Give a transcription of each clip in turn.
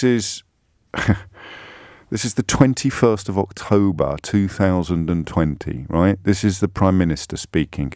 This is the 21st of October 2020, right? This is the Prime Minister speaking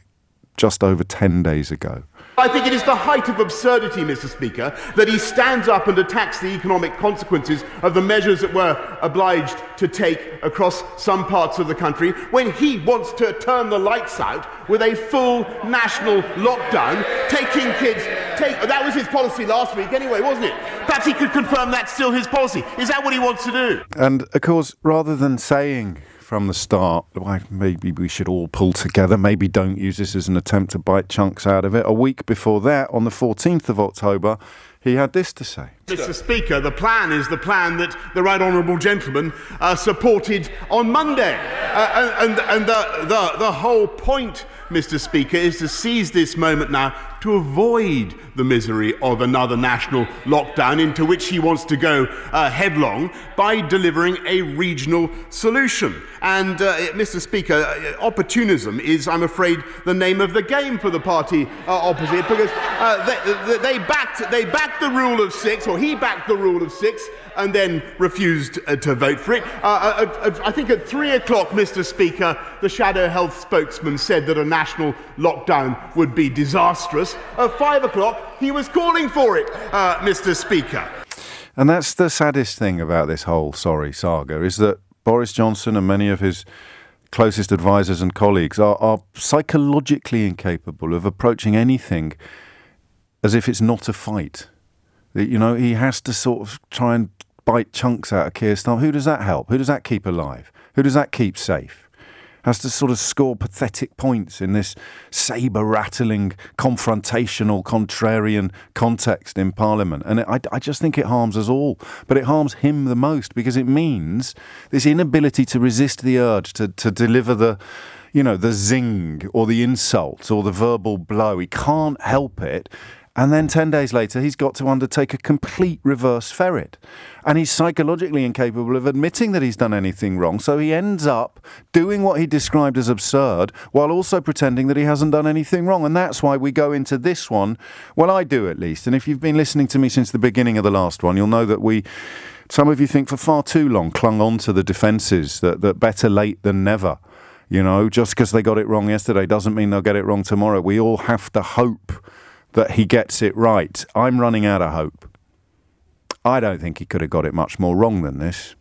just over 10 days ago. I think it is the height of absurdity, Mr. Speaker, that he stands up and attacks the economic consequences of the measures that we're obliged to take across some parts of the country when he wants to turn the lights out with a full national lockdown, taking kids... That was his policy last week anyway, wasn't it? Perhaps he could confirm that's still his policy. Is that what he wants to do? And, of course, rather than saying from the start, well, maybe we should all pull together, maybe don't use this as an attempt to bite chunks out of it. A week before that, on the 14th of October, he had this to say. Mr. Speaker, the plan is the plan that the right honourable gentleman supported on Monday. And the whole point, Mr. Speaker, is to seize this moment now to avoid the misery of another national lockdown into which he wants to go headlong by delivering a regional solution. And, Mr. Speaker, opportunism is, I'm afraid, the name of the game for the party opposite, because they backed the rule of six, or he backed the rule of six, and then refused to vote for it. I think at 3 o'clock, Mr. Speaker, the Shadow Health spokesman said that a national lockdown would be disastrous. At 5 o'clock, he was calling for it, Mr. Speaker. And that's the saddest thing about this whole saga, is that Boris Johnson and many of his closest advisors and colleagues are psychologically incapable of approaching anything as if it's not a fight. You know, he has to sort of try and bite chunks out of Keir Starmer. Who does that help? Who does that keep alive? Who does that keep safe? Has to sort of score pathetic points in this sabre-rattling, confrontational, contrarian context in Parliament. And I just think it harms us all. But it harms him the most because it means this inability to resist the urge to deliver the zing or the insult or the verbal blow. He can't help it. And then 10 days later, he's got to undertake a complete reverse ferret. And he's psychologically incapable of admitting that he's done anything wrong. So he ends up doing what he described as absurd while also pretending that he hasn't done anything wrong. And that's why we go into this one. Well, I do at least. And if you've been listening to me since the beginning of the last one, you'll know that some of you think for far too long, clung on to the defences that better late than never. You know, just because they got it wrong yesterday doesn't mean they'll get it wrong tomorrow. We all have to hope that he gets it right. I'm running out of hope. I don't think he could have got it much more wrong than this.